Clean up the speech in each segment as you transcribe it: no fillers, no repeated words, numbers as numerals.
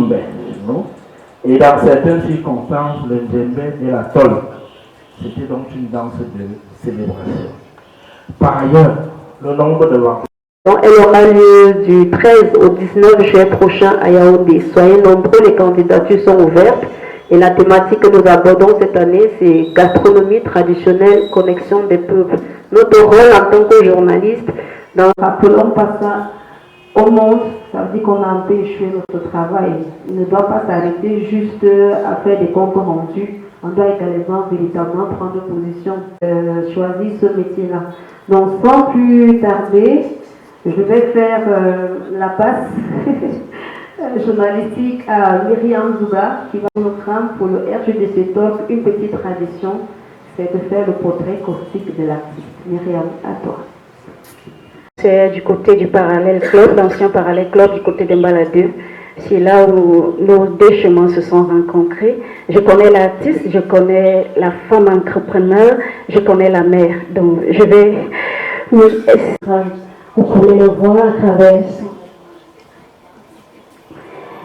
djembe chez nous. Et dans certaines circonstances, le djembe et la tôle. C'était donc une danse de célébration. Par ailleurs, le nombre de l'enfant. Elle aura lieu du 13 au 19 juillet prochain à Yaoundé. Soyez nombreux, les candidatures sont ouvertes. Et la thématique que nous abordons cette année, c'est gastronomie traditionnelle, connexion des peuples. Notre rôle en tant que journaliste, rappelons pas ça au monde, ça veut dire qu'on a un peu échoué notre travail. Il ne doit pas s'arrêter juste à faire des comptes rendus. On doit également véritablement prendre position, choisir ce métier-là. Donc sans plus tarder, je vais faire la passe journalistique à Myriam Zouba qui va nous prendre pour le RGDC Talk une petite tradition, c'est de faire le portrait caustique de l'artiste. Myriam, à toi. C'est du côté du Parallèle Club, l'ancien Parallèle Club du côté de Mbaladou. C'est là où nos deux chemins se sont rencontrés. Je connais l'artiste, je connais la femme entrepreneur, je connais la mère. Donc je vais... Vous pouvez le voir à travers.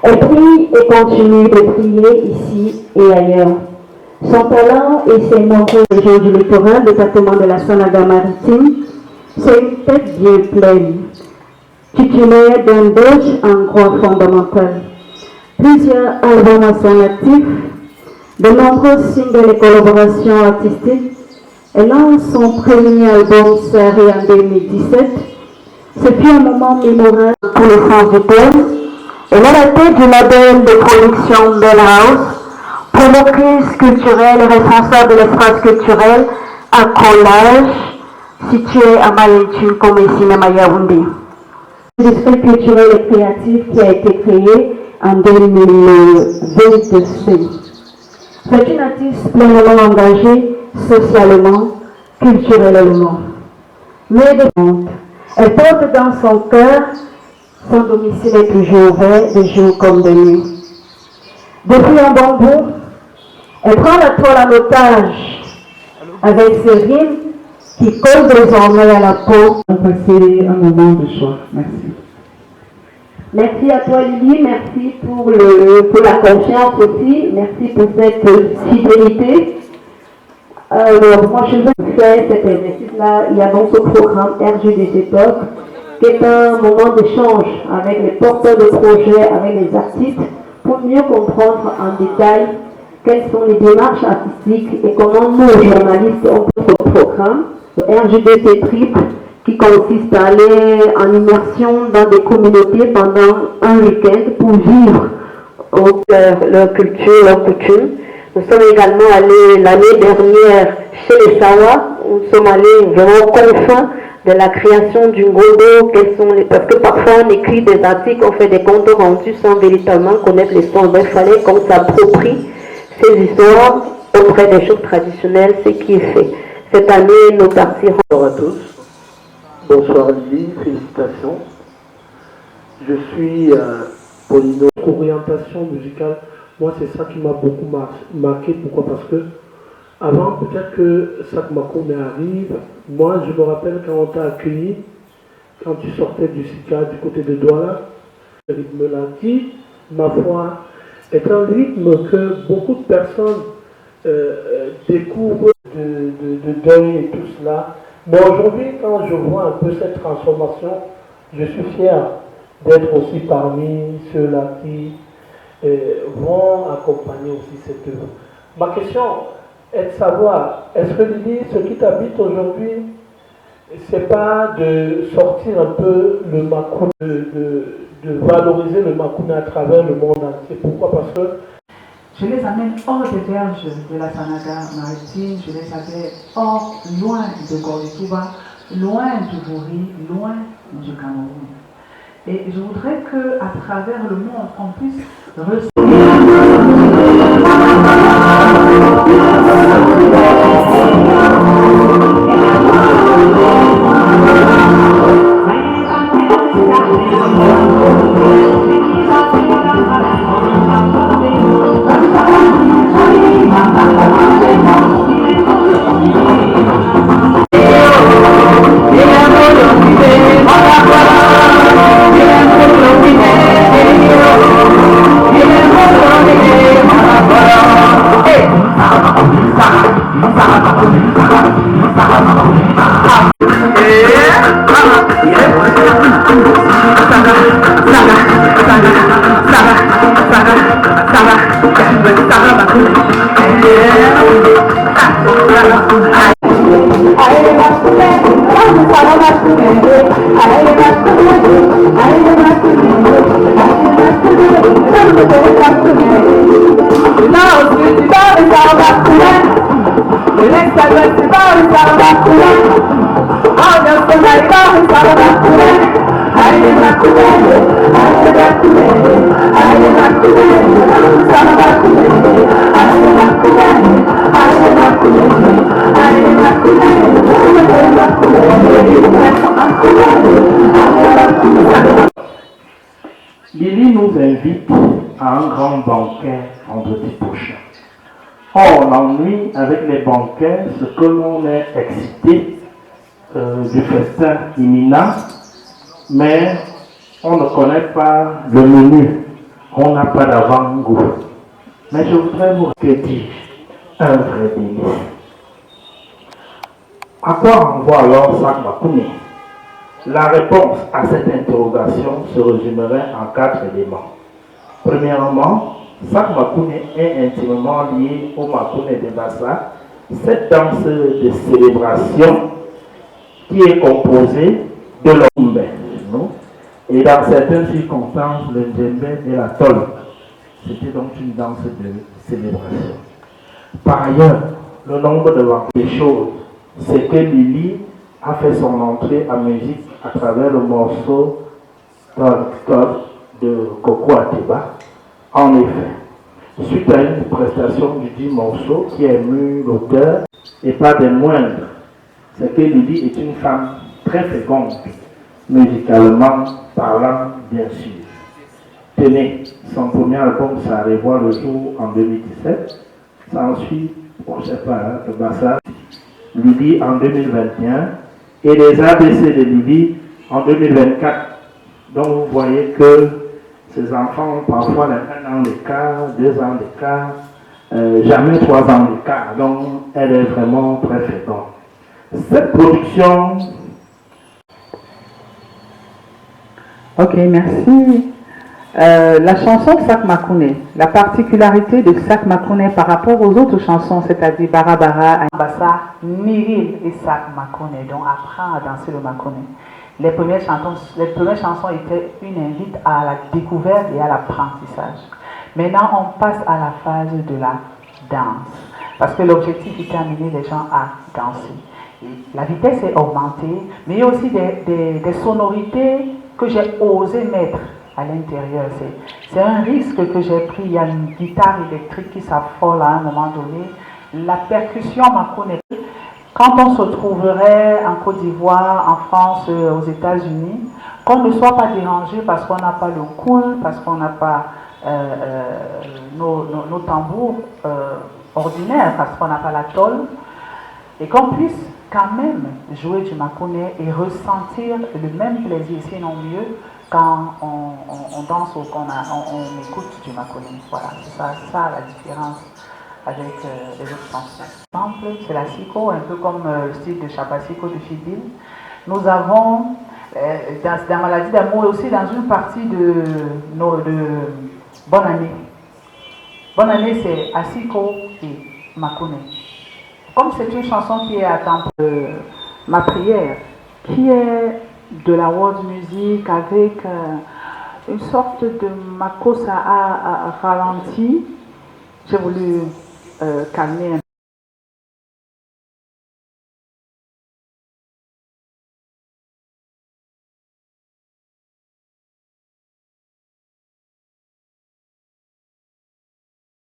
Elle prie et continue de prier ici et ailleurs. Son talent et ses nombreux régions du littoral, département de la Sanaga-Maritime, c'est une tête bien pleine, titulaire d'un Dodge en croix fondamentale. Plusieurs albums à son actif, de nombreux singles et collaborations artistiques. Elle lance son premier album Saré en 2017. Ce fut un moment mémorable pour le sens du terme. Elle est la tête du label de production Bell House, promotrice culturelle et responsable de l'espace culturel à Collage, situé à Malétune comme le cinéma Yaoundé. L'industrie culturelle et créative qui a été créée en 2022. C'est une artiste pleinement engagée socialement, culturellement. Mais de monde. Elle porte dans son cœur, son domicile est toujours ouvert, de jour comme de nuit. Depuis un bon bout, elle prend la toile en otage avec ses rimes qui collent désormais à la peau. On va passer un moment de choix. Merci. Merci à toi Lily, merci pour la confiance aussi, merci pour cette fidélité. Alors moi je veux faire cet exercice-là, il y a donc ce programme RGDC Talk qui est un moment d'échange avec les porteurs de projets, avec les artistes, pour mieux comprendre en détail quelles sont les démarches artistiques et comment nous, journalistes, on peut ce programme, le RGDC Trip, qui consiste à aller en immersion dans des communautés pendant un week-end pour vivre leur culture, leur coutume. Nous sommes également allés l'année dernière chez les Sawa. Nous sommes allés vraiment au confin de la création du Ngondo. Parce que parfois on écrit des articles, on fait des comptes rendus sans véritablement connaître l'histoire. Il fallait qu'on s'approprie ces histoires auprès des choses traditionnelles, ce qui est fait. Cette année, nous partirons. Bonjour à tous. Bonsoir Lily, félicitations. Je suis Polino. Orientation musicale, moi c'est ça qui m'a beaucoup marqué. Pourquoi? Parce que avant, peut-être que Sak Makoumé arrive, moi je me rappelle quand on t'a accueilli, quand tu sortais du SICA du côté de Douala, ce rythme-là qui, ma foi, est un rythme que beaucoup de personnes découvrent de deuil et tout cela. Mais aujourd'hui, quand je vois un peu cette transformation, je suis fier d'être aussi parmi ceux-là qui vont accompagner aussi cette œuvre. Ma question est de savoir, est-ce que Lily, ce qui t'habite aujourd'hui, c'est pas de sortir un peu le Makouna, de valoriser le Makouna à travers le monde entier? Pourquoi? Parce que je les amène hors des berges de la Sanaga-Maritime, je les amène loin de Gorlitouba, loin du Vouri, loin du Cameroun. Et je voudrais qu'à travers le monde, on puisse Yeah. Lily nous invite à un grand banquet vendredi prochain. Or, l'ennui avec les banquets, c'est que l'on est excité du festin imminent, mais on ne connaît pas le menu, on n'a pas d'avant-goût. Mais je voudrais vous dire un vrai délice. À quoi renvoie alors Sak Makune? La réponse à cette interrogation se résumerait en 4 éléments. Premièrement, Sak Makune est intimement lié au Makune de Bassa, cette danse de célébration qui est composée de l'ombe. Et dans certaines circonstances, le djembe et la tol. C'était donc une danse de célébration. Par ailleurs, le nombre de choses, c'est que Lily a fait son entrée en musique à travers le morceau de Coco Atiba. En effet, suite à une prestation du dit morceau qui a ému l'auteur, et pas des moindres, c'est que Lily est une femme très féconde, musicalement parlant bien sûr. Tenez, son premier album, ça allait voir le jour en 2017, ça ensuite, on ne sait pas, le Bassa, Lily en 2021, et les ABC de Lily en 2024. Donc vous voyez que ces enfants ont parfois 1 an d'écart, 2 ans d'écart, jamais 3 ans d'écart. Donc elle est vraiment très féconde. Cette production... Ok, merci. La chanson Sak Makune, la particularité de Sak Makune par rapport aux autres chansons, c'est-à-dire Barabara, Bassa, Niril et Sak Makune, donc apprend à danser le Makune. Les premières chansons étaient une invite à la découverte et à l'apprentissage. Maintenant, on passe à la phase de la danse, parce que l'objectif était d'amener les gens à danser. Et la vitesse est augmentée, mais il y a aussi des sonorités que j'ai osé mettre à l'intérieur. C'est un risque que j'ai pris. Il y a une guitare électrique qui s'affole à un moment donné. La percussion Makune. Quand on se trouverait en Côte d'Ivoire, en France, aux États-Unis, qu'on ne soit pas dérangé parce qu'on n'a pas le cool, parce qu'on n'a pas nos tambours ordinaires, parce qu'on n'a pas la tôle, et qu'on puisse quand même jouer du Makune et ressentir le même plaisir, sinon mieux, quand on danse ou qu'on on écoute du Makune. Voilà, c'est ça la différence avec les autres chansons. Par exemple, c'est la Siko, un peu comme le style de Chabasiko de Fidil. Nous avons, dans Maladie d'amour, et aussi dans une partie de Bonne Année. Bonne Année, c'est Asiko et Makune. Comme c'est une chanson qui est à temps de ma prière, qui est de la world music avec une sorte de makossa à ralenti, j'ai voulu calmer un peu.